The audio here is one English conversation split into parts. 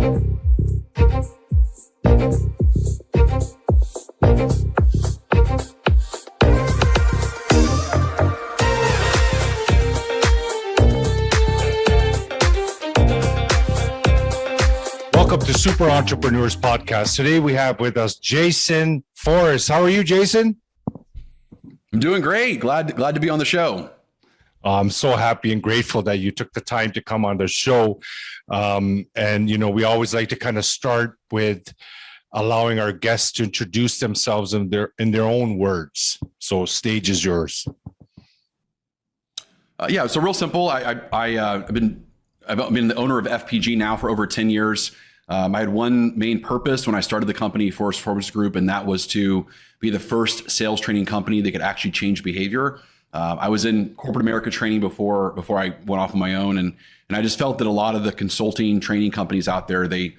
Welcome to Super Entrepreneurs Podcast. Today we have with us Jason Forrest. How are you, Jason? I'm doing great. Glad to be on the show. I'm so happy and grateful that you took the time to come on the show. And we always like to kind of start with allowing our guests to introduce themselves in their own words. So stage is yours. Yeah, so real simple. I've been the owner of FPG now for over 10 years. I had one main purpose when I started the company, Forrest Performance Group, and that was to be the first sales training company that could actually change behavior. I was in corporate America training before I went off on my own, and I just felt that a lot of the consulting training companies out there, it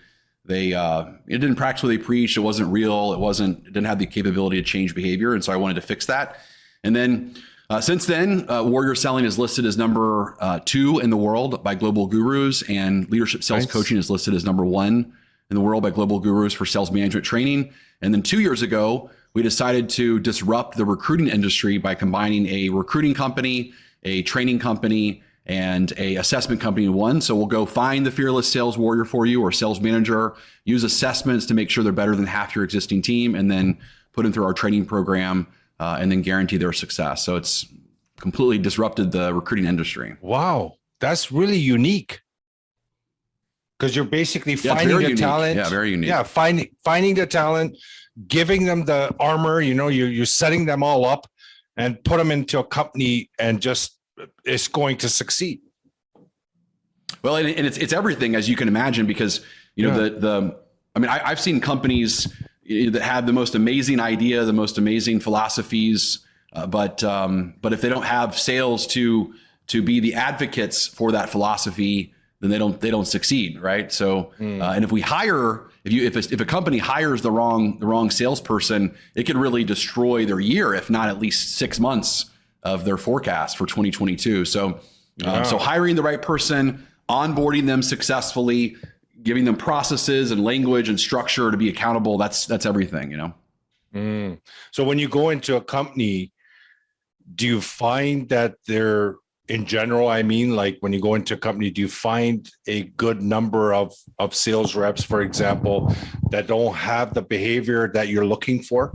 didn't practice what they preached. It wasn't real. It didn't have the capability to change behavior, and so I wanted to fix that. And then since then, Warrior Selling is listed as number 2 in the world by Global Gurus, and Leadership Sales Coaching is listed as number 1 in the world by Global Gurus for sales management training. And then 2 years ago, we decided to disrupt the recruiting industry by combining a recruiting company, a training company, and a assessment company in one. So we'll go find the fearless sales warrior for you or sales manager, use assessments to make sure they're better than half your existing team, and then put them through our training program. And then guarantee their success. So it's completely disrupted the recruiting industry. Wow, that's really unique. Because you're basically finding the talent. Yeah, very unique. Yeah, finding the talent, giving them the armor. You're setting them all up, and put them into a company, and just it's going to succeed. Well, and it's everything, as you can imagine, because I've seen companies that have the most amazing idea, the most amazing philosophies, but if they don't have sales to be the advocates for that philosophy, then they don't succeed, right? So, and if a company hires the wrong salesperson, it could really destroy their year, if not at least 6 months of their forecast for 2022. So, so hiring the right person, onboarding them successfully, giving them processes and language and structure to be accountable. That's everything, So when you go into a company, do you find that they're, in general, like when you go into a company, do you find a good number of sales reps, for example, that don't have the behavior that you're looking for?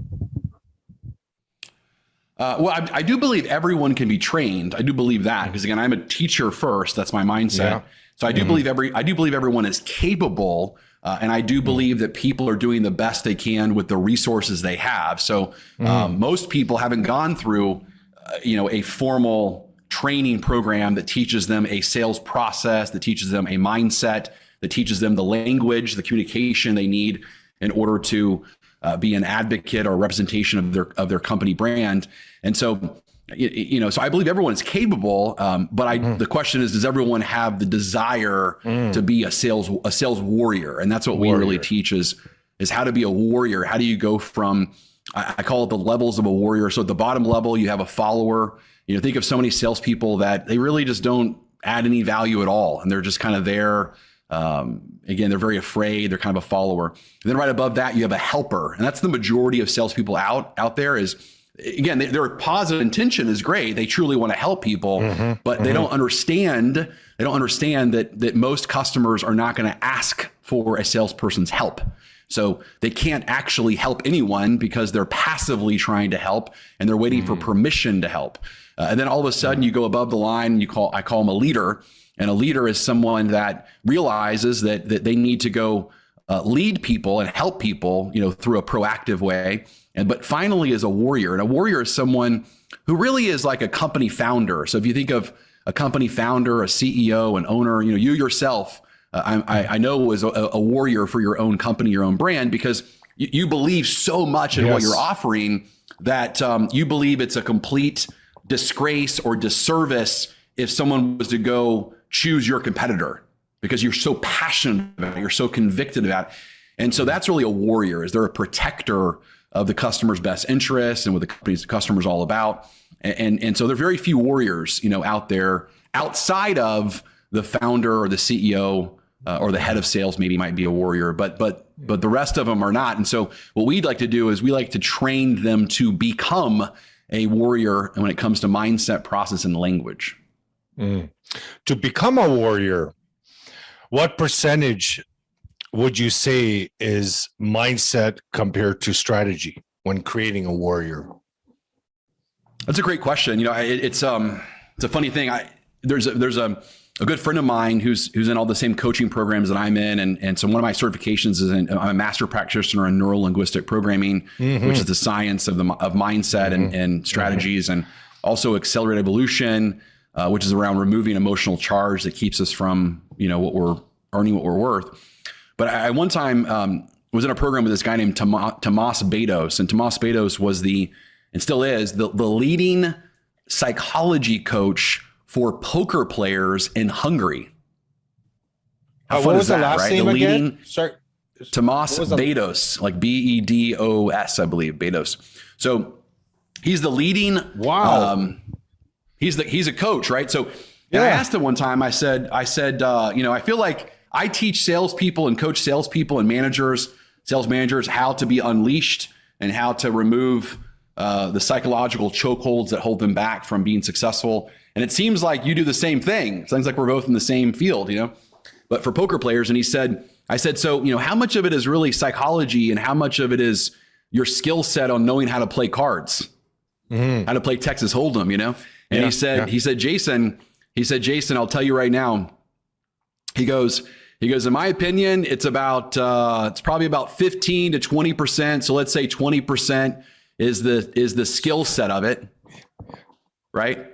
Well, I do believe everyone can be trained. I do believe that, because again, I'm a teacher first. That's my mindset. Yeah. So I do believe everyone is capable, and I do believe that people are doing the best they can with the resources they have. So most people haven't gone through, a formal training program that teaches them a sales process, that teaches them a mindset, that teaches them the language, the communication they need in order to be an advocate or representation of their company brand. And so, so I believe everyone is capable, but the question is, does everyone have the desire to be a sales warrior? And that's what we really teach is how to be a warrior. How do you go from, I call it the levels of a warrior. So at the bottom level, you have a follower. Think of so many salespeople that they really just don't add any value at all. And they're just kind of there. Again, they're very afraid. They're kind of a follower. And then right above that, you have a helper. And that's the majority of salespeople out there is, again, their positive intention is great. They truly want to help people, but they don't understand. They don't understand that most customers are not going to ask for a salesperson's help. So they can't actually help anyone because they're passively trying to help, and they're waiting for permission to help. And then all of a sudden you go above the line, I call them a leader. And a leader is someone that realizes that they need to go lead people and help people, through a proactive way. But finally is a warrior. And a warrior is someone who really is like a company founder. So if you think of a company founder, a CEO, an owner, you yourself, I know was a warrior for your own company, your own brand, because you believe so much in what you're offering that you believe it's a complete disgrace or disservice if someone was to go choose your competitor, because you're so passionate about it, you're so convicted about it. And so that's really a warrior. Is they're a protector of the customer's best interests and what the customer's all about. And so there are very few warriors, out there outside of the founder or the CEO or the head of sales maybe might be a warrior, but the rest of them are not. And so what we'd like to do is we like to train them to become a warrior when it comes to mindset, process, and language. To become a warrior, what percentage would you say is mindset compared to strategy when creating a warrior? That's a great question. It's a funny thing. There's a good friend of mine who's in all the same coaching programs that I'm in, and so one of my certifications is I'm a master practitioner in neuro-linguistic programming, which is the science of mindset and strategies, and also accelerated evolution, which is around removing emotional charge that keeps us from what we're earning, what we're worth. But I one time was in a program with this guy named Tomas Bedos, and Tomas Bedos was and still is the leading psychology coach for poker players in Hungary. What was the last name again? Sorry. Tomas Bedos, like Bedos, I believe, Bedos. So he's the leading. Wow. He's a coach, right? So I asked him one time. I said, I feel like I teach salespeople and coach salespeople and sales managers, how to be unleashed and how to remove the psychological chokeholds that hold them back from being successful. And it seems like you do the same thing. It sounds like we're both in the same field, but for poker players. And I said, so, how much of it is really psychology and how much of it is your skill set on knowing how to play cards, how to play Texas Hold'em, And he said, Jason, I'll tell you right now, he goes, in my opinion, it's probably about 15 to 20%. So let's say 20% is the skill set of it. Right.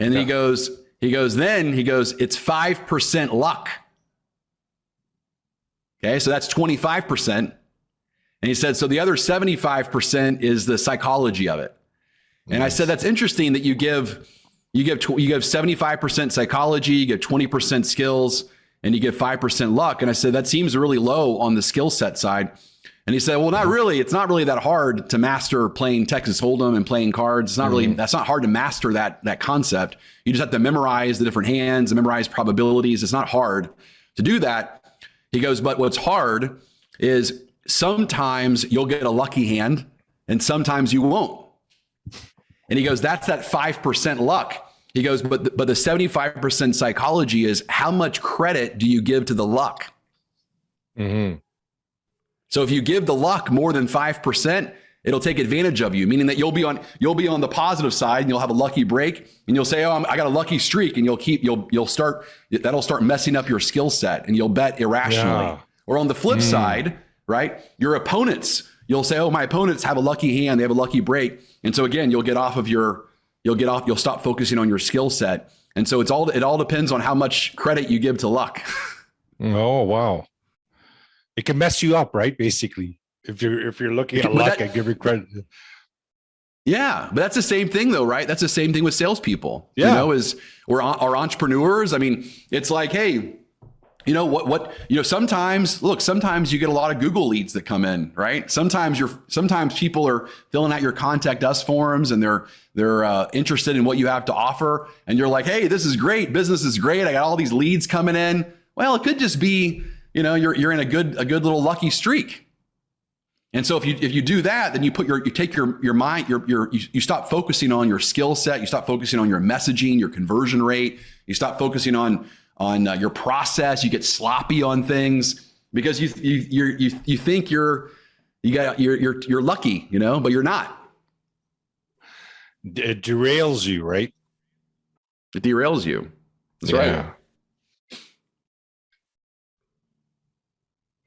And then he goes, it's 5% luck. Okay. So that's 25%. And he said, so the other 75% is the psychology of it. And I said, that's interesting that you give 75% psychology, you give 20% skills, and you give 5% luck. And I said, that seems really low on the skill set side. And he said, well, not really. It's not really that hard to master playing Texas Hold'em and playing cards. It's not really, that's not hard to master that concept. You just have to memorize the different hands and memorize probabilities. It's not hard to do that. He goes, but what's hard is sometimes you'll get a lucky hand and sometimes you won't. And he goes, that's that 5% luck. He goes, but the 75% psychology is how much credit do you give to the luck? So if you give the luck more than 5%, it'll take advantage of you, meaning that you'll be on the positive side and you'll have a lucky break and you'll say, oh, I got a lucky streak, and that'll start messing up your skill set and you'll bet irrationally. Yeah. Or on the flip side, right? Your opponents, you'll say, oh, my opponents have a lucky hand, they have a lucky break. And so again, you'll stop focusing on your skill set. And so it all depends on how much credit you give to luck. Oh, wow. It can mess you up, right? Basically, if you're looking at luck, I give you credit. Yeah, but that's the same thing though, right? That's the same thing with salespeople, or entrepreneurs. I mean, it's like, hey, sometimes you get a lot of Google leads that come in, right? Sometimes people are filling out your contact us forums and they're interested in what you have to offer. And you're like, hey, this is great. Business is great. I got all these leads coming in. Well, it could just be, you're in a good little lucky streak. And so if you do that, then you take your mind, you stop focusing on your skill set. You stop focusing on your messaging, your conversion rate. You stop focusing on your process. You get sloppy on things because you think you're lucky, but you're not. It derails you, right? It derails you. That's right.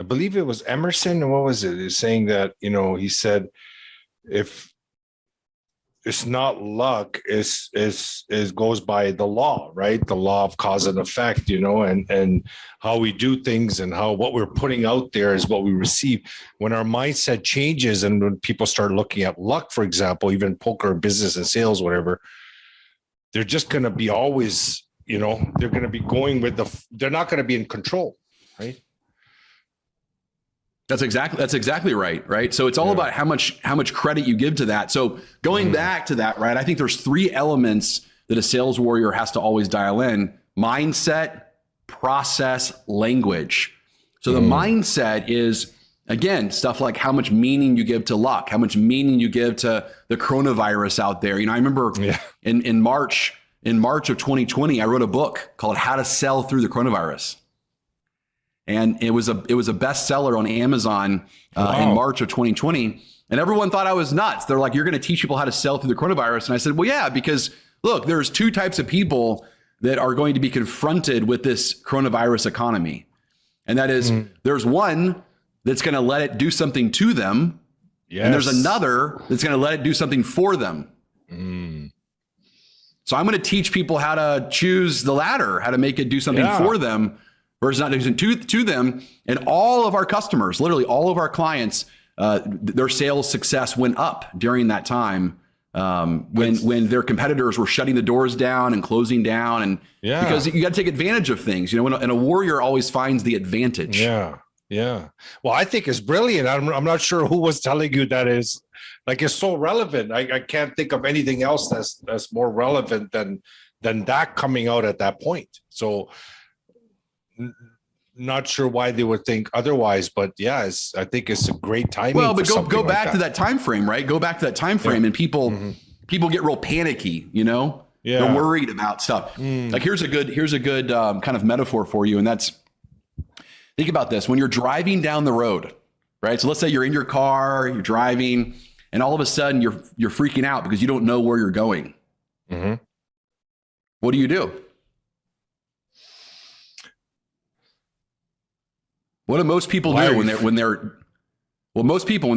I believe it was Emerson. What was it? He's saying that, he said, if it's not luck, it goes by the law, right? The law of cause and effect, and how we do things and what we're putting out there is what we receive. When our mindset changes and when people start looking at luck, for example, even poker, business and sales, whatever, they're just going to be always, they're going to be going they're not going to be in control, right? That's exactly right. Right. So it's all about how much credit you give to that. So going back to that, right, I think there's 3 elements that a sales warrior has to always dial in: mindset, process language. So the mindset is, again, stuff like how much meaning you give to luck, how much meaning you give to the coronavirus out there. I remember in March of 2020, I wrote a book called How to Sell Through the Coronavirus. And it was a bestseller on Amazon in March of 2020. And everyone thought I was nuts. They're like, you're going to teach people how to sell through the coronavirus. And I said, well, yeah, because look, there's two types of people that are going to be confronted with this coronavirus economy. And that is, there's one that's going to let it do something to them. Yes. And there's another that's going to let it do something for them. So I'm going to teach people how to choose the latter, how to make it do something for them versus not doing something to them. And all of our customers, literally all of our clients, their sales success went up during that time when their competitors were shutting the doors down and closing down. And because you got to take advantage of things, and a warrior always finds the advantage. Yeah. Well, I think it's brilliant. I'm not sure who was telling you that is like, it's so relevant. I can't think of anything else that's more relevant than that coming out at that point. So not sure why they would think otherwise, but I think it's a great timing. Well, but go back to that time frame, right? Go back to that time frame, and people get real panicky. They're worried about stuff. Like here's a good kind of metaphor for you, and that's, think about this: when you're driving down the road, right? So let's say you're in your car, you're driving, and all of a sudden you're freaking out because you don't know where you're going. What do? What do most people do when they're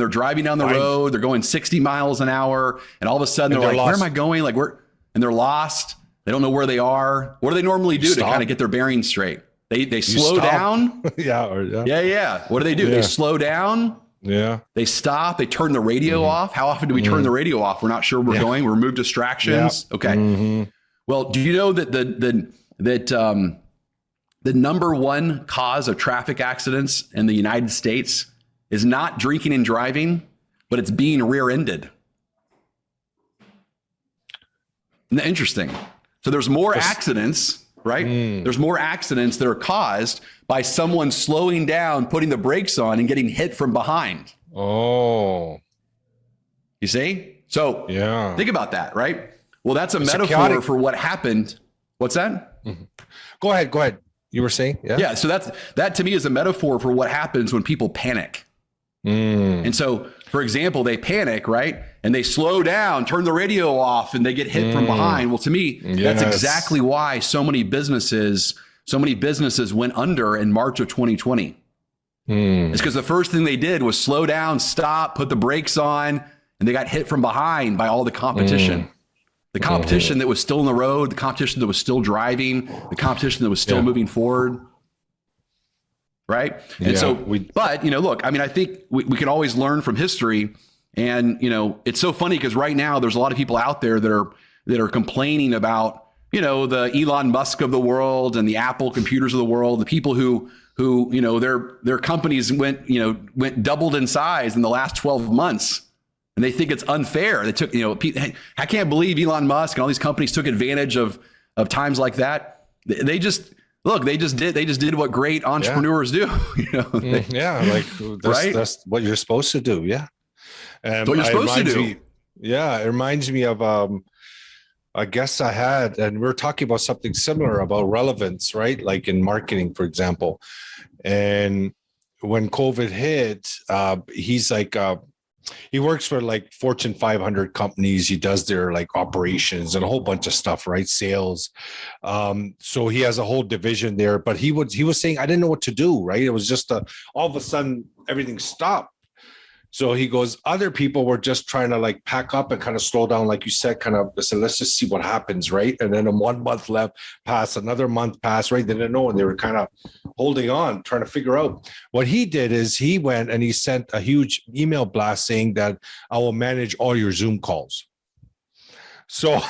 driving down the road, they're going 60 miles an hour, and all of a sudden they're like, lost. Where am I going? Like and they're lost. They don't know where they are. What do they normally do to kind of get their bearings straight? They slow down. What do they do? They slow down. They stop. They turn the radio off. How often do we turn the radio off? We're not sure where we're going. We remove distractions. Okay. Well, do you know that the number one cause of traffic accidents in the United States is not drinking and driving, but it's being rear-ended? Isn't that interesting? So there's more accidents, right? There's more accidents that are caused by someone slowing down, putting the brakes on, and getting hit from behind. Oh. You see? So think about that, right? Well, that's a metaphor for what happened. What's that? Go ahead. You were saying? Yeah. So that to me is a metaphor for what happens when people panic. And so, for example, they panic, right? And they slow down, turn the radio off, and they get hit from behind. Well, to me, that's exactly why so many businesses went under in March of 2020. It's because the first thing they did was slow down, stop, put the brakes on, and they got hit from behind by all the competition. The competition that was still on the road, the competition that was still driving, the competition that was still moving forward. Right. And look, I mean, I think we can always learn from history. And, it's so funny because right now there's a lot of people out there that are complaining about, the Elon Musk of the world and the Apple computers of the world, the people who their companies went doubled in size in the last 12 months. And they think it's unfair. They took, I can't believe Elon Musk and all these companies took advantage of times like that. They just did what great entrepreneurs do. That's what you're supposed to do. Yeah. What you're supposed to do. It reminds me of a guest I had, and we were talking about something similar about relevance, right? Like in marketing, for example. And when COVID hit, he's like, he works for like Fortune 500 companies. He does their like operations and a whole bunch of stuff, right? Sales. So he has a whole division there, but he was saying, I didn't know what to do, right? It was just all of a sudden everything stopped. So he goes, other people were just trying to like pack up and kind of slow down. Like you said, so let's just see what happens. Right. And then 1 month left pass, another month passed, right? They didn't know. And they were kind of holding on, trying to figure out. What he did is he went and he sent a huge email blast saying that I will manage all your Zoom calls. So,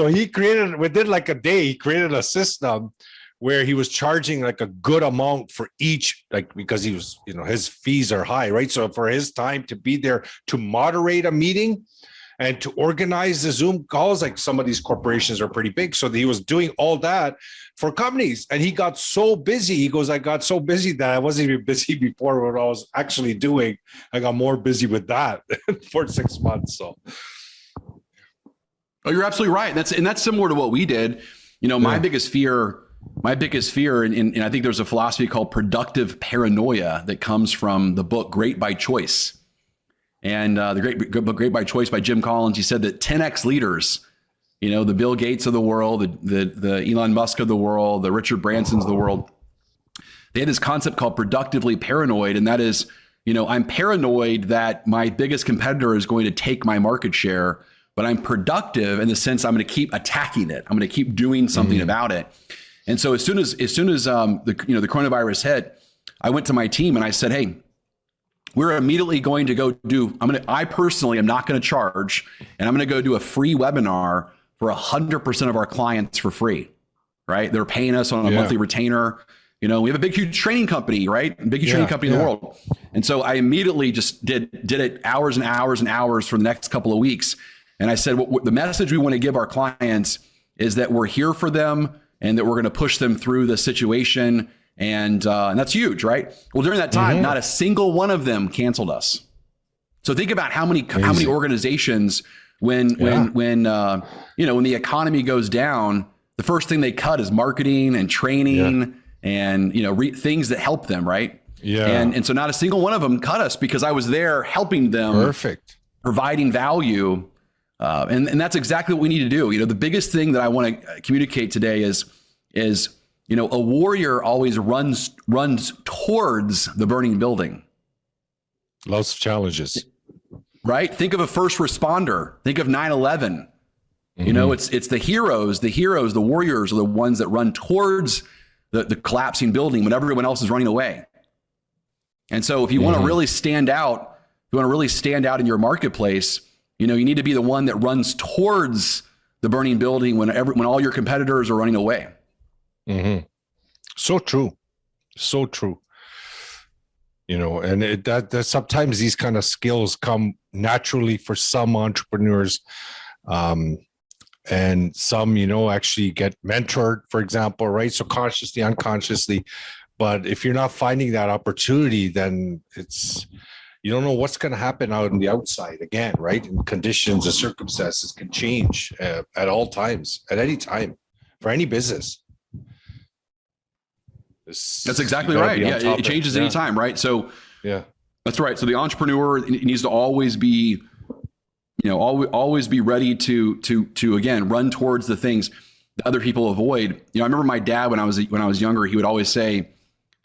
he created, within like a day, he created a system where he was charging like a good amount for each, like, because he was, his fees are high, right? So for his time to be there to moderate a meeting, and to organize the Zoom calls. Like some of these corporations are pretty big. So he was doing all that for companies, and he got so busy. He goes, I got so busy that I wasn't even busy before what I was actually doing. I got more busy with that for 6 months. So. Oh, you're absolutely right. That's similar to what we did. My biggest fear, and I think there's a philosophy called productive paranoia that comes from the book Great by Choice. And the book Great by Choice by Jim Collins, he said that 10x leaders, the Bill Gates of the world, the Elon Musk of the world, the Richard Bransons of the world, they had this concept called productively paranoid. And that is, I'm paranoid that my biggest competitor is going to take my market share, but I'm productive in the sense I'm going to keep attacking it. I'm going to keep doing something about it. And so as soon as the coronavirus hit, I went to my team and I said, hey, we're immediately going to go do, I personally am not going to charge, and I'm going to go do a free webinar for 100% of our clients for free, right? They're paying us on a monthly retainer. We have a big, huge training company, right? Big, huge training company in the world. And so I immediately just did it hours and hours and hours for the next couple of weeks. And I said, what the message we want to give our clients is that we're here for them and that we're going to push them through the situation. And that's huge, right? Well, during that time, not a single one of them canceled us. So think about how many organizations, when the economy goes down, the first thing they cut is marketing and training and things that help them, right? Yeah. And so not a single one of them cut us because I was there helping them. Perfect. Providing value. And that's exactly what we need to do. The biggest thing that I want to communicate today is a warrior always runs towards the burning building. Lots of challenges. Right? Think of a first responder. Think of 9/11. It's the heroes, the warriors are the ones that run towards the collapsing building when everyone else is running away. And so if you want to really stand out, in your marketplace, you need to be the one that runs towards the burning building when all your competitors are running away. So true. So true. And that sometimes these kind of skills come naturally for some entrepreneurs. And some, actually get mentored, for example, right? So consciously, unconsciously. But if you're not finding that opportunity, then you don't know what's going to happen out on the outside again, right? And conditions and circumstances can change at all times, at any time, for any business. That's exactly right. Yeah, it changes anytime, right? So that's right. So the entrepreneur needs to always be, always be ready to again run towards the things that other people avoid. I remember my dad when I was younger, he would always say,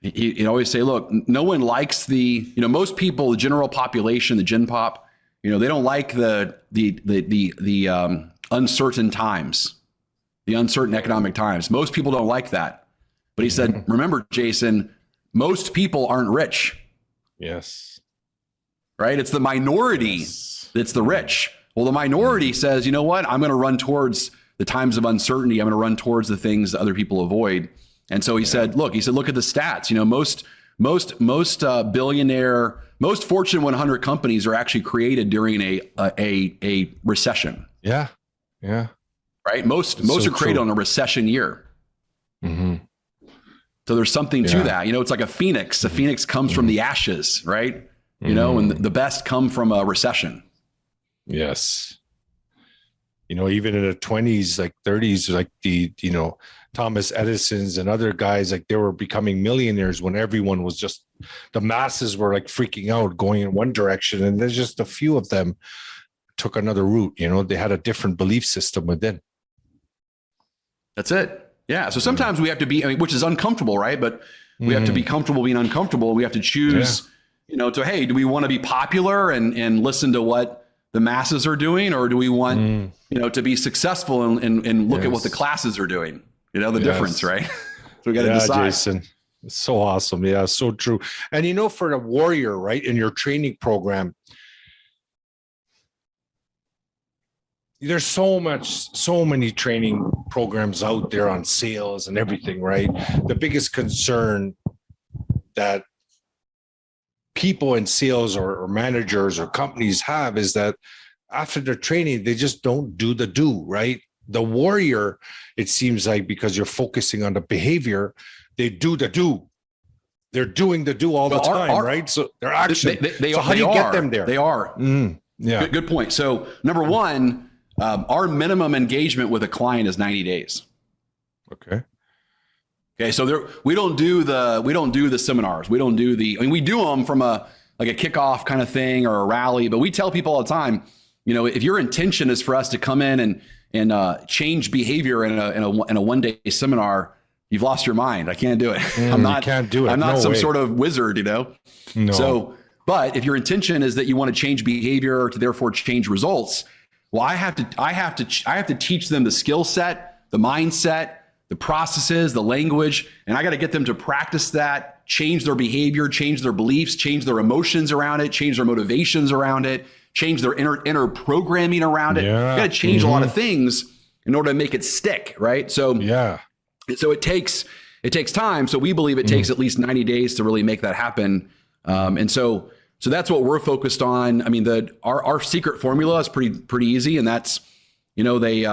look, no one likes most people, the general population, the gen pop, they don't like the uncertain times, the uncertain economic times. Most people don't like that. But he said, remember, Jason, most people aren't rich. Yes. Right? It's the minority that's the rich. Well, the minority says, you know what? I'm going to run towards the times of uncertainty. I'm going to run towards the things that other people avoid. And so he said, look at the stats. Most billionaire, most Fortune 100 companies are actually created during a recession. Yeah. Yeah. Right? Most are created on a recession year. So there's something to that. It's like a phoenix. A phoenix comes from the ashes, right? And the best come from a recession. Yes. Even in the 20s, like 30s, like Thomas Edison's and other guys, like they were becoming millionaires when everyone was just, the masses were like freaking out, going in one direction. And there's just a few of them took another route. They had a different belief system within. That's it. Yeah. So sometimes we have to be, which is uncomfortable, right? But we have to be comfortable being uncomfortable. We have to choose, hey, do we want to be popular and listen to what the masses are doing? Or do we want, to be successful and look at what the classes are doing? The difference, right? So we got to decide. Jason, it's so awesome. Yeah, so true. And for the warrior, right, in your training program, there's so many training programs out there on sales and everything, right? The biggest concern that people in sales or managers or companies have is that after their training, they just don't do the do, right? The warrior, it seems like, because you're focusing on the behavior, they do the do. They're doing the do all the time, right? So they're action. So how do you get them there? They are. Yeah. Good point. So number one, our minimum engagement with a client is 90 days. Okay. Okay. So we don't do the seminars. We don't do we do them from a kickoff kind of thing or a rally, but we tell people all the time, if your intention is for us to come in and change behavior in a one-day seminar, you've lost your mind. I can't do it. Can't do it. I'm not some sort of wizard, No. So, but if your intention is that you want to change behavior to therefore change results, well, I have to teach them the skill set, the mindset, the processes, the language, and I got to get them to practice that, change their behavior, change their beliefs, change their emotions around it, change their motivations around it, change their inner programming around it. Yeah. You got to change a lot of things in order to make it stick, right? So yeah. So it takes time. So we believe it takes at least 90 days to really make that happen. And so that's what we're focused on. I mean, our secret formula is pretty easy, and that's, they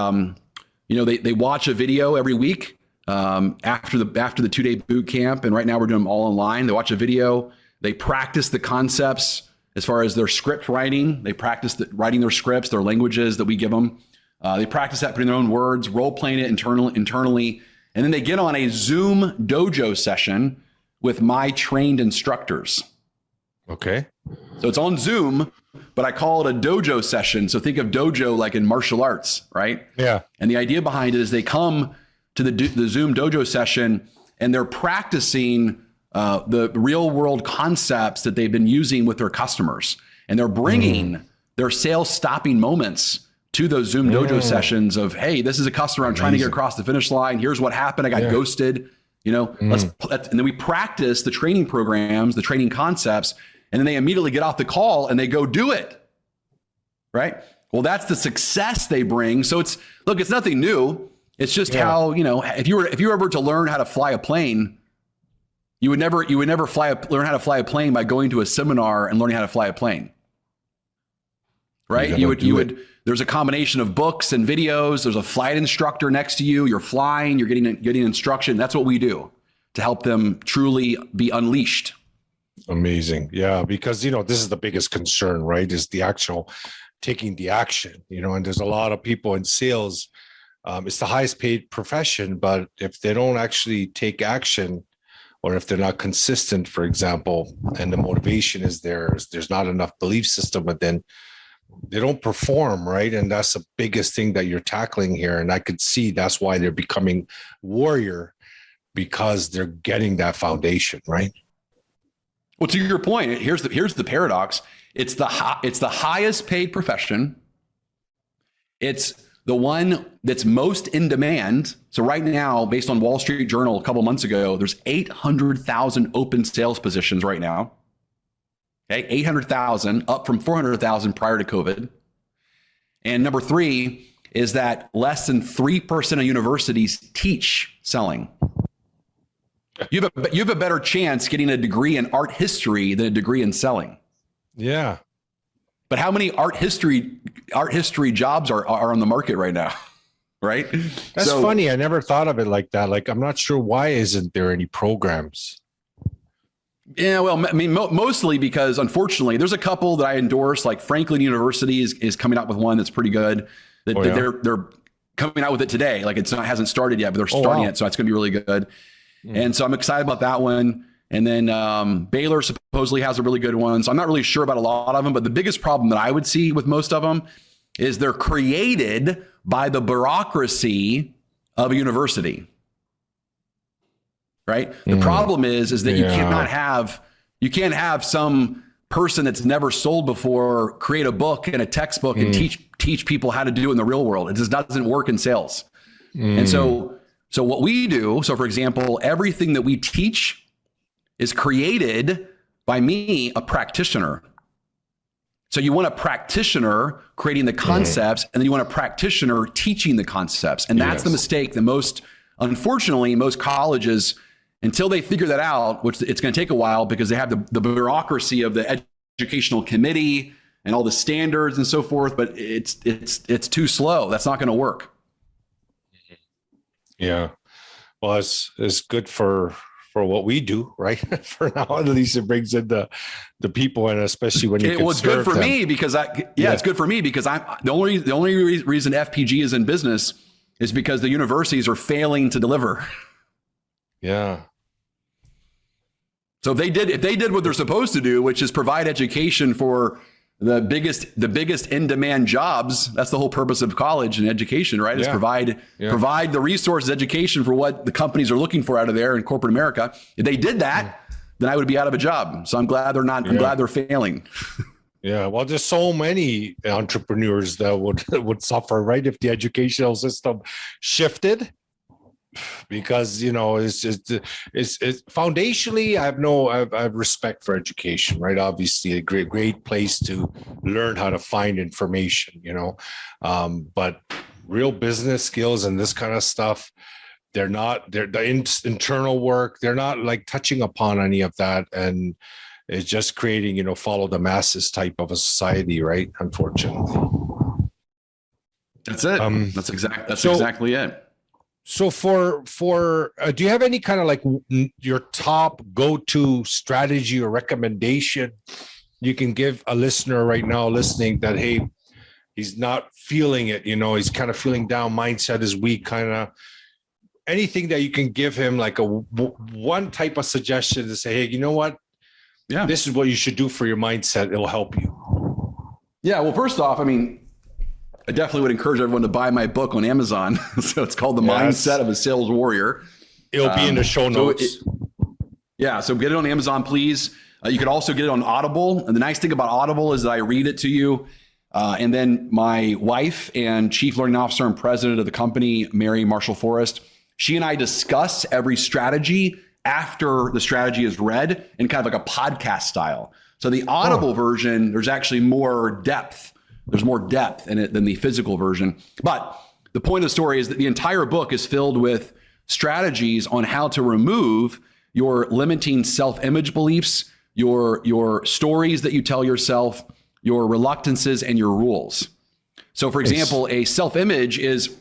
watch a video every week after the 2-day boot camp, and right now we're doing them all online. They watch a video, they practice the concepts as far as their script writing. They practice writing their scripts, their languages that we give them. They practice that, putting their own words, role playing it internally. And then they get on a Zoom dojo session with my trained instructors. Okay. So it's on Zoom, but I call it a dojo session. So think of dojo like in martial arts, right? Yeah. And the idea behind it is they come to the Zoom dojo session and they're practicing the real world concepts that they've been using with their customers. And they're bringing their sales stopping moments to those Zoom dojo sessions of, hey, this is a customer I'm trying to get across the finish line. Here's what happened. I got ghosted, and then we practice the training programs, the training concepts, and then they immediately get off the call and they go do it. Right. Well, that's the success they bring. So it's nothing new. It's just how, if you were ever to learn how to fly a plane, you would never learn how to fly a plane by going to a seminar and learning how to fly a plane. Right. There's a combination of books and videos. There's a flight instructor next to you. You're flying, you're getting instruction. That's what we do to help them truly be unleashed. Amazing. Yeah. Because, this is the biggest concern, right? Is the actual taking the action, and there's a lot of people in sales. It's the highest paid profession, but if they don't actually take action, or if they're not consistent, for example, and the motivation is there's not enough belief system, but then they don't perform, right? And that's the biggest thing that you're tackling here. And I could see that's why they're becoming warrior, because they're getting that foundation, right? Well, to your point, here's the paradox. It's the highest paid profession. It's the one that's most in demand. So right now, based on Wall Street Journal a couple months ago, there's 800,000 open sales positions right now. Okay, 800,000, up from 400,000 prior to COVID. And number 3 is that less than 3% of universities teach selling. You have a better chance getting a degree in art history than a degree in selling. Yeah. But how many art history jobs are on the market right now? Right? That's funny. I never thought of it like that. Like, I'm not sure why isn't there any programs? Yeah, well, I mean, mostly because, unfortunately, there's a couple that I endorse, like Franklin University is coming out with one that's pretty good. They're coming out with it today. Like, hasn't started yet, but they're starting it. So it's going to be really good. And so I'm excited about that one. And then Baylor supposedly has a really good one. So I'm not really sure about a lot of them. But the biggest problem that I would see with most of them is they're created by the bureaucracy of a university. Right. The problem is that you can't have some person that's never sold before create a book and a textbook and teach people how to do it in the real world. It just doesn't work in sales. And so what we do, so for example, everything that we teach is created by me, a practitioner. So you want a practitioner creating the concepts, and then you want a practitioner teaching the concepts. And that's the mistake that unfortunately, most colleges, until they figure that out, which it's going to take a while because they have the bureaucracy of the educational committee and all the standards and so forth, but it's too slow. That's not going to work. Yeah. Well, it's good for what we do, right? For now, at least it brings in the people, and especially when you can it's good for them. me because it's good for me because I'm the only reason FPG is in business is because the universities are failing to deliver. Yeah. So if they did what they're supposed to do, which is provide education for the biggest in-demand jobs, that's the whole purpose of college and education, right? Is provide the resources, education for what the companies are looking for out of there in corporate America. If they did that, then I would be out of a job. So I'm glad they're not. I'm glad they're failing. Yeah, well, there's so many entrepreneurs that would suffer, right, if the educational system shifted. Because it's foundationally, I have respect for education, right? Obviously, a great place to learn how to find information, but real business skills and this kind of stuff, they're the internal work. They're not like touching upon any of that, and it's just creating, follow the masses type of a society, right? Unfortunately, that's it. That's exactly it. So for do you have any kind of like your top go-to strategy or recommendation you can give a listener right now listening that, hey, he's not feeling it, he's kind of feeling down, mindset is weak, kind of anything that you can give him, like one type of suggestion to say, hey, you know what? Yeah, this is what you should do for your mindset. It'll help you. Yeah. Well, first off, I definitely would encourage everyone to buy my book on Amazon. So it's called The Mindset of a Sales Warrior. It'll be in the show notes. So get it on Amazon, please. You could also get it on Audible. And the nice thing about Audible is that I read it to you. And then my wife and chief learning officer and president of the company, Mary Marshall Forrest, she and I discuss every strategy after the strategy is read in kind of like a podcast style. So the Audible version, there's actually more depth. There's more depth in it than the physical version. But the point of the story is that the entire book is filled with strategies on how to remove your limiting self-image beliefs, your stories that you tell yourself, your reluctances, and your rules. So, for example, a self-image is,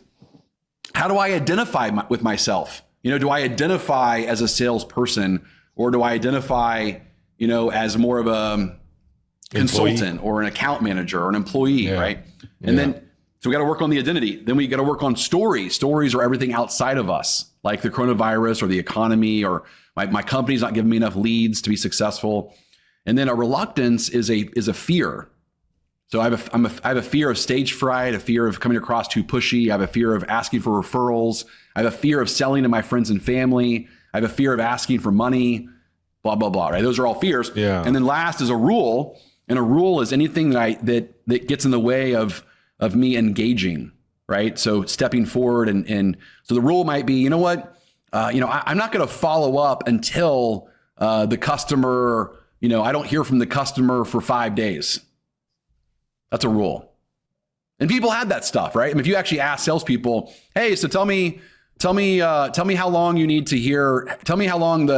how do I identify with myself? Do I identify as a salesperson, or do I identify, as more of a consultant or an account manager or an employee, right? And then, so we got to work on the identity. Then we got to work on stories. Stories are everything outside of us, like the coronavirus or the economy, or my company's not giving me enough leads to be successful. And then a reluctance is a fear. So I have a fear of stage fright, a fear of coming across too pushy. I have a fear of asking for referrals. I have a fear of selling to my friends and family. I have a fear of asking for money, blah, blah, blah, right? Those are all fears. Yeah. And then last is a rule. And a rule is anything that gets in the way of me engaging, right? So stepping forward, and so the rule might be, you know what, I'm not going to follow up until the customer, I don't hear from the customer for 5 days. That's a rule. And people have that stuff, right? If you actually ask salespeople, hey, so tell me how long you need to hear. Tell me how long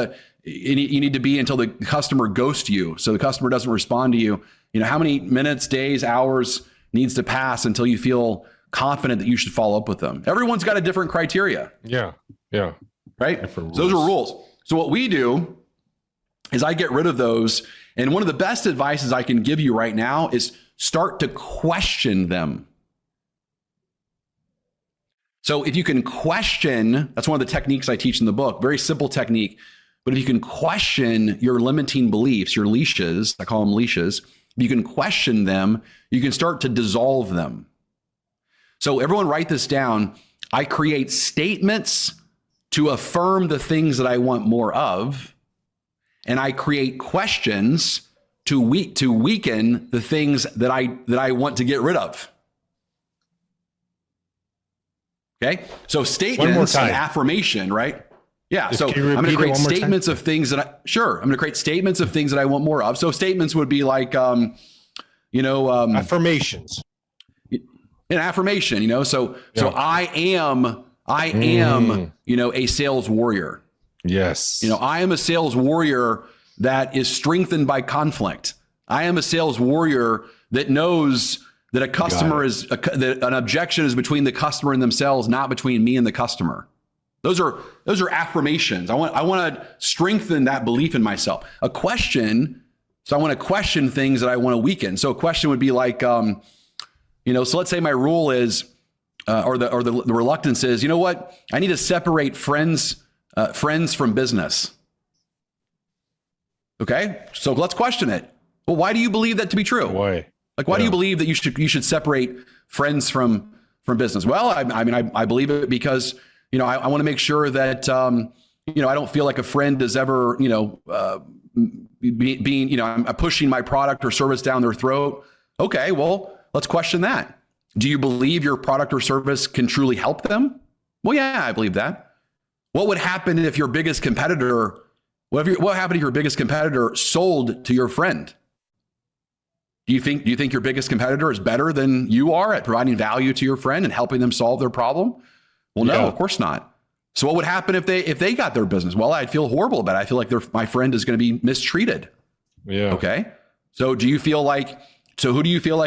you need to be until the customer ghosts you. So the customer doesn't respond to you. How many minutes, days, hours needs to pass until you feel confident that you should follow up with them? Everyone's got a different criteria. Yeah. Right. So those are rules. So what we do is I get rid of those. And one of the best advices I can give you right now is start to question them. So if you can question, that's one of the techniques I teach in the book, very simple technique. But if you can question your limiting beliefs, your leashes, I call them leashes, if you can question them, you can start to dissolve them. So everyone write this down. I create statements to affirm the things that I want more of, and I create questions to weaken the things that I want to get rid of. Okay? So statements and affirmation, right? Yeah. So I'm going to create statements of things that I'm going to create statements of things that I want more of. So statements would be like, affirmations. An affirmation, so I am, a sales warrior. Yes. I am a sales warrior that is strengthened by conflict. I am a sales warrior that knows that a customer is that an objection is between the customer and themselves, not between me and the customer. Those are affirmations. I want to strengthen that belief in myself. A question, so I want to question things that I want to weaken. So a question would be like, so let's say my rule is, or the reluctance is, you know what? I need to separate friends from business. Okay, so let's question it. Well, why do you believe that to be true? Why? Like, why do you believe that you should separate friends from business? Well, I believe it because, I want to make sure that, I don't feel like a friend is ever, I'm pushing my product or service down their throat. Okay, well, let's question that. Do you believe your product or service can truly help them? Well, yeah, I believe that. What would happen if your biggest competitor, what happened if your biggest competitor sold to your friend? Do you think your biggest competitor is better than you are at providing value to your friend and helping them solve their problem? Well, no, of course not. So what would happen if they got their business? Well, I'd feel horrible about it. I feel like my friend is going to be mistreated. Yeah. Okay. So who do you feel like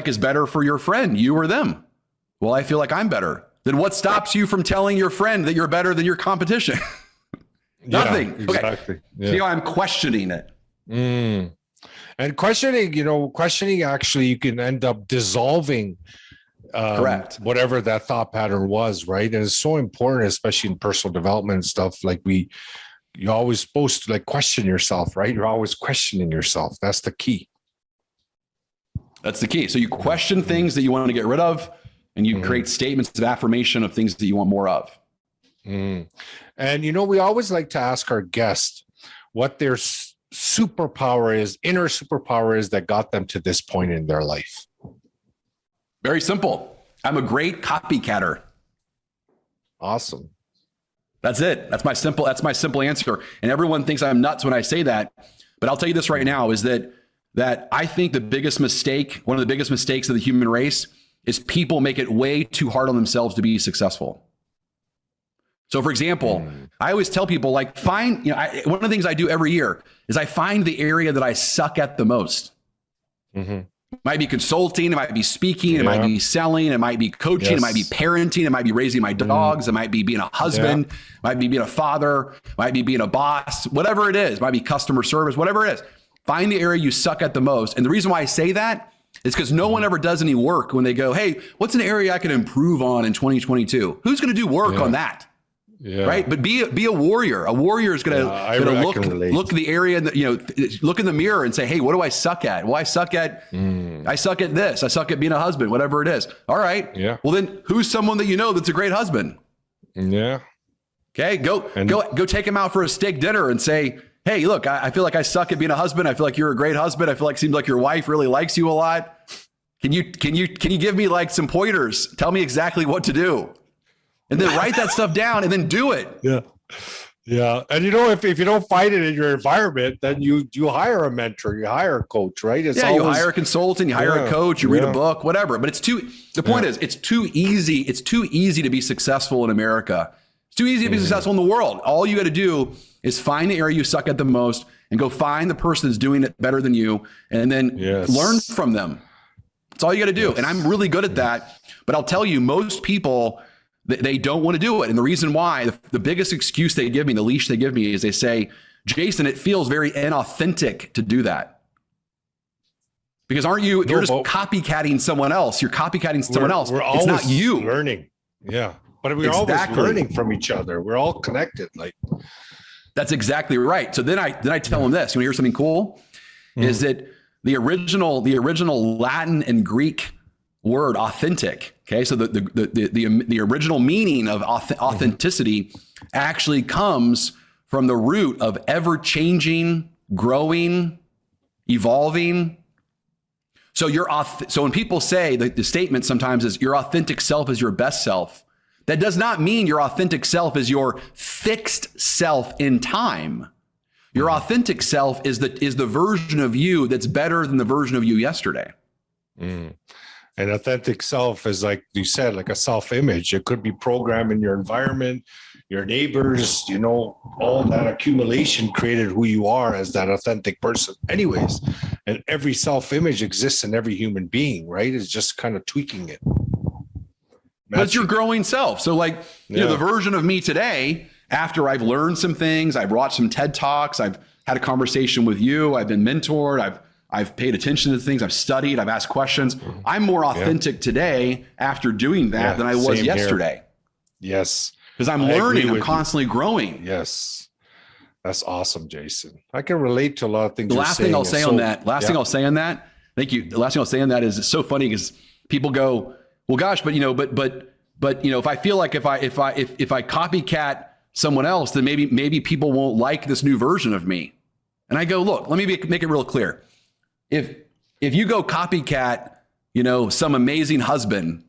is better for your friend, you or them? Well, I feel like I'm better. Then what stops you from telling your friend that you're better than your competition? Nothing. Yeah, exactly. Okay. Yeah. See how I'm questioning it. And questioning actually, you can end up dissolving correct, whatever that thought pattern was, right? And it's so important, especially in personal development and stuff. Like you're always supposed to question yourself, right? You're always questioning yourself. That's the key. That's the key. So you question things that you want to get rid of, and you create statements of affirmation of things that you want more of. And we always like to ask our guests what their superpower is, inner superpower is that got them to this point in their life. Very simple. I'm a great copycatter. Awesome. That's it. That's my simple answer. And everyone thinks I'm nuts when I say that. But I'll tell you this right now is that I think one of the biggest mistakes of the human race is people make it way too hard on themselves to be successful. So for example, I always tell people one of the things I do every year is I find the area that I suck at the most. It might be consulting, it might be speaking, it might be selling, it might be coaching, it might be parenting, it might be raising my dogs, it might be being a husband, it might be being a father, it might be being a boss, whatever it is, it might be customer service, whatever it is. Find the area you suck at the most. And the reason why I say that is because no one ever does any work when they go, hey, what's an area I can improve on in 2022? Who's going to do work on that? Yeah. Right. But be a warrior. A warrior is going to look the area and look in the mirror and say, hey, what do I suck at? Well, I suck at this. I suck at being a husband, whatever it is. All right. Yeah. Well, then who's someone that that's a great husband? Yeah. Okay. Go take him out for a steak dinner and say, hey, look, I feel like I suck at being a husband. I feel like you're a great husband. I feel like it seems like your wife really likes you a lot. Can you give me some pointers? Tell me exactly what to do. And then write that stuff down and then do it. Yeah. Yeah. And if you don't find it in your environment, then you hire a mentor, you hire a coach, right? You hire a consultant, you hire a coach, you read a book, whatever. But the point is, it's too easy. It's too easy to be successful in America. It's too easy to be successful in the world. All you got to do is find the area you suck at the most and go find the person that's doing it better than you and then learn from them. That's all you got to do. And I'm really good at that. But I'll tell you, most people, they don't want to do it. And the reason why, the biggest excuse they give me, the leash they give me is they say, Jason, it feels very inauthentic to do that. Because you're just copycatting someone else. You're copycatting someone else. It's not you. Learning. Yeah. But we're always learning from each other. We're all connected. That's exactly right. So then I tell them this. You want to hear something cool? Is that the original Latin and Greek word authentic. Okay, so the original meaning of authenticity actually comes from the root of ever changing, growing, evolving. So when people say the statement sometimes is your authentic self is your best self, that does not mean your authentic self is your fixed self in time. Your authentic self is the version of you that's better than the version of you yesterday. And authentic self is, like you said, like a self-image. It could be programmed in your environment, your neighbors, all that accumulation created who you are as that authentic person anyways. And every self-image exists in every human being, right? It's just kind of tweaking it. But it's your growing self. So like, the version of me today, after I've learned some things, I've watched some TED Talks, I've had a conversation with you, I've been mentored, I've paid attention to things, I've studied, I've asked questions. I'm more authentic today after doing that than I was yesterday. Here. Yes. Because I'm learning, I'm constantly growing. Yes. That's awesome, Jason. I can relate to a lot of things. The last thing I'll say on that, thank you. The last thing I'll say on that is it's so funny because people go, well, gosh, but if I feel like if I copycat someone else, then maybe people won't like this new version of me. And I go, look, let me make it real clear. If you go copycat, some amazing husband,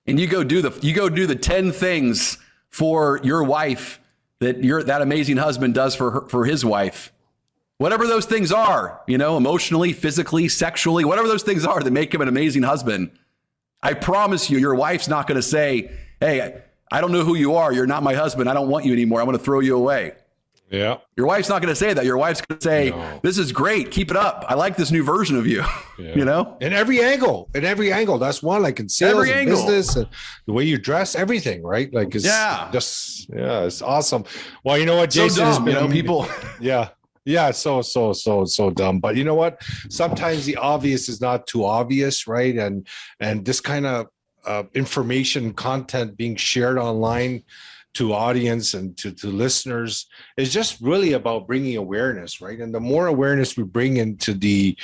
and you go do the 10 things for your wife that amazing husband does for his wife, whatever those things are, emotionally, physically, sexually, whatever those things are that make him an amazing husband, I promise you, your wife's not going to say, hey, I don't know who you are. You're not my husband. I don't want you anymore. I'm going to throw you away. Yeah. Your wife's not going to say that. Your wife's going to say, this is great. Keep it up. I like this new version of you, In every angle. That's one, like in sales and business, and the way you dress, everything, right? Like, it's it's awesome. Well, you know what, Jason, so dumb, has been, people. Yeah. So dumb. But you know what? Sometimes the obvious is not too obvious, right? And this kind of information content being shared online to audience and to listeners is just really about bringing awareness, right? And the more awareness we bring into the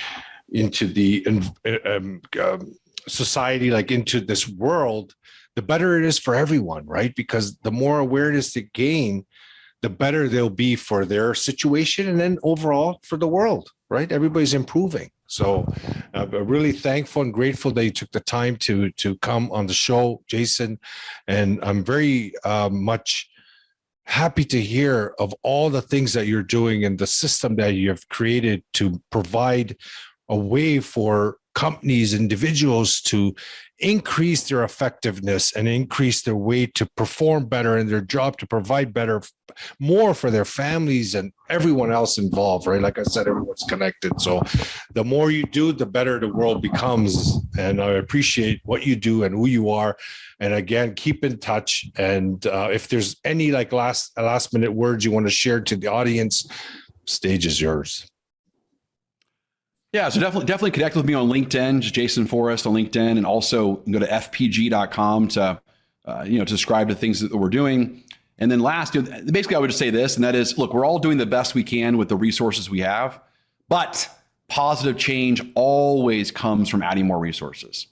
society, like into this world, the better it is for everyone, right? Because the more awareness they gain, the better they'll be for their situation and then overall for the world, right? Everybody's improving. So I'm really thankful and grateful that you took the time to come on the show, Jason. And I'm very much happy to hear of all the things that you're doing and the system that you have created to provide a way for companies, individuals to increase their effectiveness and increase their way to perform better in their job, to provide more for their families and everyone else involved, right? Like I said, everyone's connected. So the more you do, the better the world becomes. And I appreciate what you do and who you are. And again, keep in touch. And if there's any last minute words you want to share to the audience, stage is yours. Yeah, so definitely connect with me on LinkedIn, Jason Forrest on LinkedIn, and also go to fpg.com to subscribe to things that we're doing. And then last, basically, I would just say this, and that is, look, we're all doing the best we can with the resources we have, but positive change always comes from adding more resources.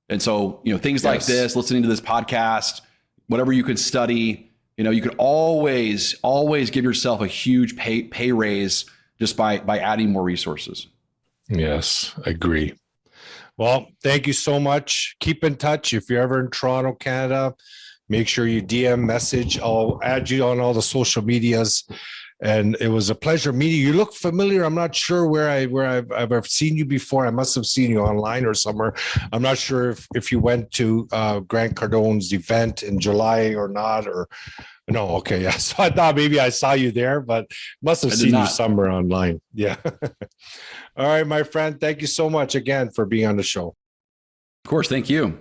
And so, things like this, listening to this podcast, whatever you can study, you can always give yourself a huge pay raise just by adding more resources. Yes, agree. Well, thank you so much. Keep in touch. If you're ever in Toronto, Canada, make sure you DM message. I'll add you on all the social medias. And it was a pleasure meeting you. You look familiar. I'm not sure where I've ever seen you before. I must have seen you online or somewhere. I'm not sure if you went to Grant Cardone's event in July or not, or no. Okay. Yeah. So I thought maybe I saw you there, but must have seen you somewhere online. Yeah. All right, my friend. Thank you so much again for being on the show. Of course. Thank you.